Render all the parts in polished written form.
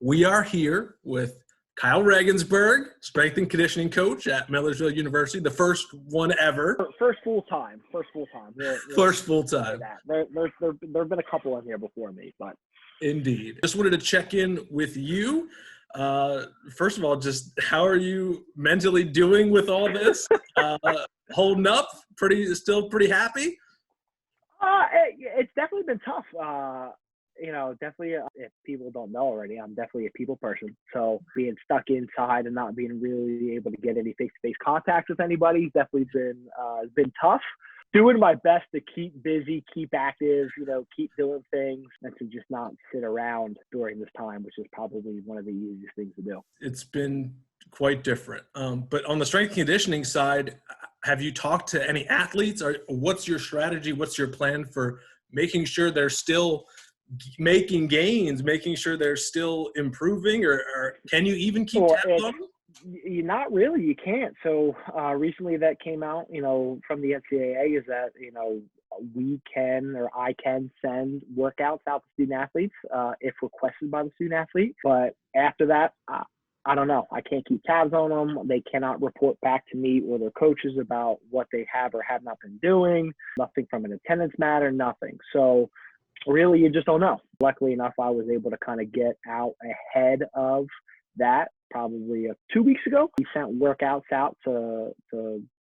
We are here with Kyle Regensburg, strength and conditioning coach at Millersville University, the first one ever. First full time. First full time. There've been a couple in here before me, but Indeed. Just wanted to check in with you. First of all, just how are you mentally doing with all this? Holding up? Still pretty happy? It's definitely been tough. Definitely, if people don't know already, I'm definitely a people person. So being stuck inside and not being really able to get any face-to-face contact with anybody definitely been tough. Doing my best to keep busy, keep active, keep doing things, and to just not sit around during this time, which is probably one of the easiest things to do. It's been quite different. But on the strength and conditioning side, have you talked to any athletes? Or what's your strategy? What's your plan for making sure they're still making gains, making sure they're still improving, or can you even keep tabs on them? Not really. You can't. So recently that came out, from the NCAA is that, I can send workouts out to student athletes if requested by the student athlete. But after that, I don't know. I can't keep tabs on them. They cannot report back to me or their coaches about what they have or have not been doing. Nothing from an attendance matter, nothing. So really, you just don't know. Luckily enough, I was able to kind of get out ahead of that probably 2 weeks ago. We sent workouts out to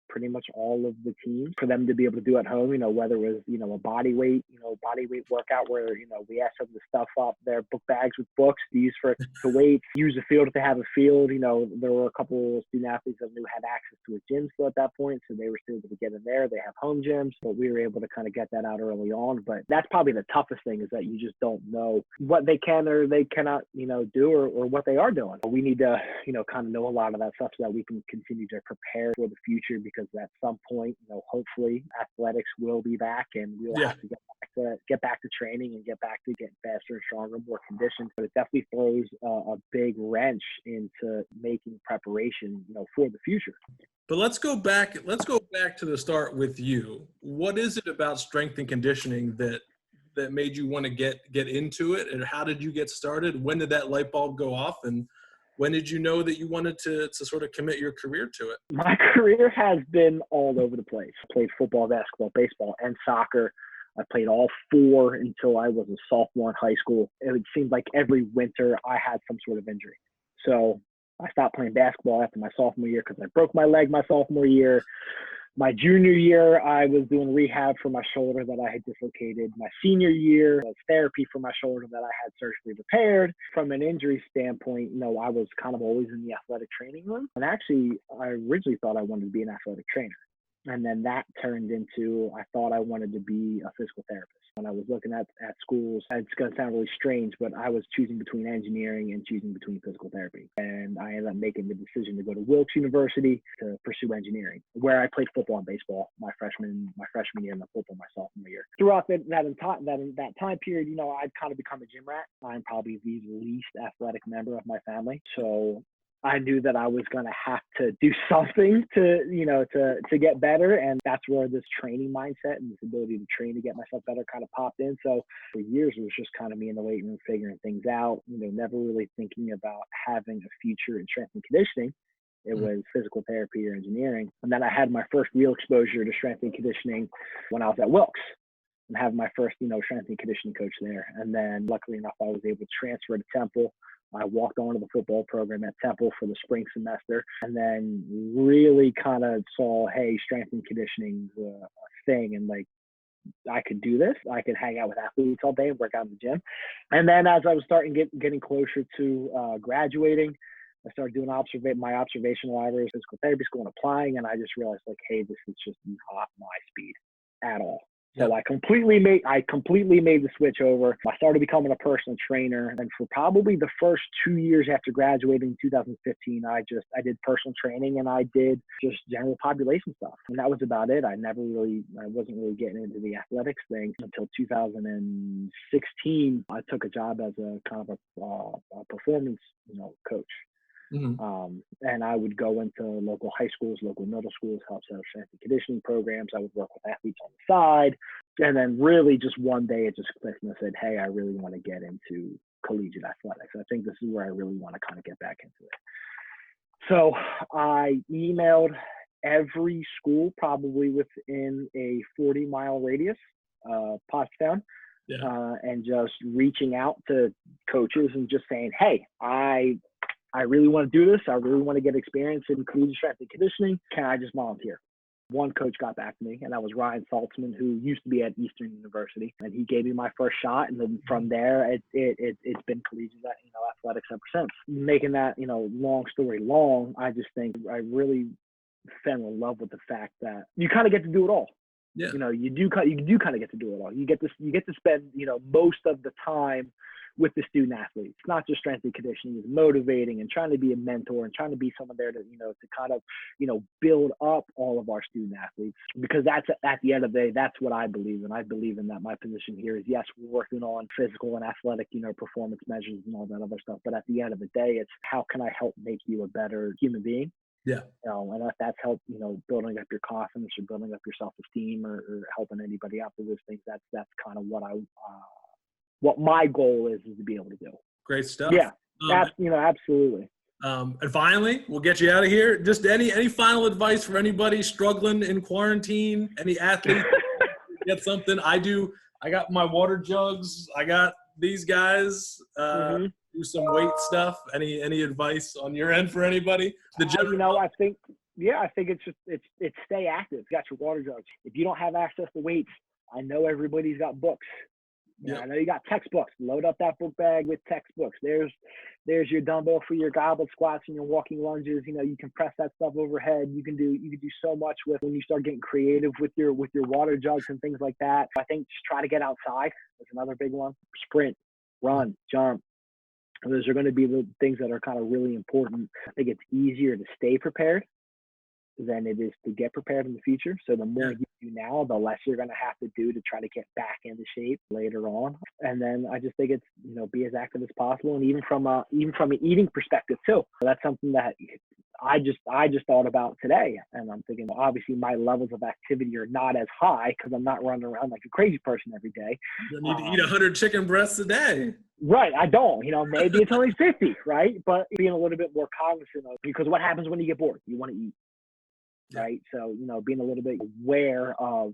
pretty much all of the teams for them to be able to do at home, whether it was, a body weight workout where, we asked them to stuff up their book bags with books to use for weights, use the field if they have a field. There were a couple of student athletes that knew had access to a gym still at that point, so they were still able to get in there. They have home gyms, but we were able to kind of get that out early on. But that's probably the toughest thing, is that you just don't know what they can or they cannot, do or what they are doing. We need to, kind of know a lot of that stuff so that we can continue to prepare for the future, because at some point, hopefully athletics will be back and we'll have to get back to training and get back to getting faster and stronger, more conditioned. But it definitely throws a big wrench into making preparation, for the future. But let's go back to the start with you. What is it about strength and conditioning that made you want to get into it? And how did you get started? When did that light bulb go off? And when did you know that you wanted to sort of commit your career to it? My career has been all over the place. I played football, basketball, baseball, and soccer. I played all four until I was a sophomore in high school. It seemed like every winter I had some sort of injury. So I stopped playing basketball after my sophomore year because I broke my leg my sophomore year. My junior year, I was doing rehab for my shoulder that I had dislocated. My senior year was therapy for my shoulder that I had surgically repaired. From an injury standpoint, I was kind of always in the athletic training room. And actually, I originally thought I wanted to be an athletic trainer. And then that turned into, I thought I wanted to be a physical therapist. When I was looking at schools, it's going to sound really strange, but I was choosing between engineering and choosing between physical therapy. And I ended up making the decision to go to Wilkes University to pursue engineering, where I played football and baseball my freshman year and the football my sophomore year. Throughout that time period, I'd kind of become a gym rat. I'm probably the least athletic member of my family. So I knew that I was going to have to do something to get better. And that's where this training mindset and this ability to train to get myself better kind of popped in. So for years, it was just kind of me in the weight room figuring things out, never really thinking about having a future in strength and conditioning. It was physical therapy or engineering. And then I had my first real exposure to strength and conditioning when I was at Wilkes and have my first, strength and conditioning coach there. And then luckily enough, I was able to transfer to Temple. I walked onto the football program at Temple for the spring semester, and then really kind of saw, hey, strength and conditioning's a thing, and I could do this. I could hang out with athletes all day and work out in the gym. And then as I was getting closer to graduating, I started doing my observational hours, physical therapy school, and applying, and I just realized, hey, this is just not my speed at all. So I completely made the switch over. I started becoming a personal trainer, and for probably the first 2 years after graduating in 2015, I did personal training and I did just general population stuff, and that was about it. I wasn't really getting into the athletics thing until 2016. I took a job as a kind of a performance, coach. Mm-hmm. And I would go into local high schools, local middle schools, help set up strength and conditioning programs. I would work with athletes on the side. And then really just one day it just clicked and I said, hey, I really want to get into collegiate athletics. I think this is where I really want to kind of get back into it. So I emailed every school probably within a 40-mile radius, Pottstown, and just reaching out to coaches and just saying, hey, I really want to do this. I really want to get experience in collegiate strength and conditioning. Can I just volunteer? One coach got back to me, and that was Ryan Saltzman, who used to be at Eastern University, and he gave me my first shot. And then from there, it's been collegiate, athletics ever since. Making that, long story long, I just think I really fell in love with the fact that you kind of get to do it all. Yeah. You do kind of get to do it all. You get to spend, most of the time with the student athletes. It's not just strength and conditioning. It's motivating and trying to be a mentor and trying to be someone there to, to kind of, build up all of our student athletes, because that's at the end of the day, that's what I believe in. I believe in that. My position here is, yes, we're working on physical and athletic, performance measures and all that other stuff. But at the end of the day, it's how can I help make you a better human being? Yeah. And if that's help, building up your confidence or building up your self-esteem or helping anybody out with those things, that's kind of what my goal is to be able to do. Great stuff. Yeah, absolutely. And finally, we'll get you out of here. Just any final advice for anybody struggling in quarantine, any athletes get something? I got my water jugs. I got these guys, do some weight stuff. Any advice on your end for anybody? I think it's stay active. You got your water jugs. If you don't have access to weights, I know everybody's got books. I know you got textbooks. Load up that book bag with textbooks. There's your dumbbell for your goblet squats and your walking lunges. You can press that stuff overhead. You can do so much with when you start getting creative with your water jugs and things like that. I think just try to get outside. That's another big one. Sprint, run, jump. Those are going to be the things that are kind of really important. I think it's easier to stay prepared than it is to get prepared in the future. So the more you do now, the less you're going to have to do to try to get back into shape later on. And then I just think it's, be as active as possible. And even from an eating perspective too, that's something that I just thought about today. And I'm thinking, obviously my levels of activity are not as high because I'm not running around like a crazy person every day. You need to eat 100 chicken breasts a day. Right. I don't, maybe it's only 50, right? But being a little bit more cognizant of, because what happens when you get bored? You want to eat. Right. So, being a little bit aware of,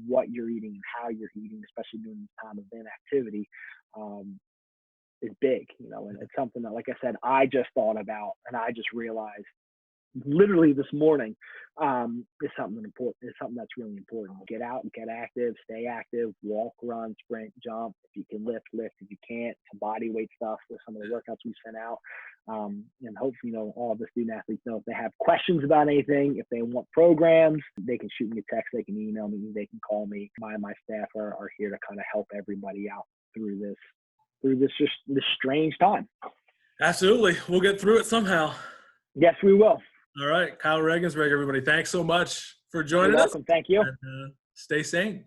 what you're eating and how you're eating, especially during this time of inactivity, is big, and it's something that, like I said, I just thought about and I just realized literally this morning is something important. It's something that's really important. Get out and get active, stay active, walk, run, sprint, jump. If you can lift. If you can't, some body weight stuff with some of the workouts we sent out. And hopefully, all of the student athletes know if they have questions about anything, if they want programs, they can shoot me a text, they can email me, they can call me. My staff are here to kind of help everybody out through this strange time. Absolutely. We'll get through it somehow. Yes, we will. All right. Kyle Regensburg, everybody. Thanks so much for joining You're us. welcome. Thank you. And, stay sane.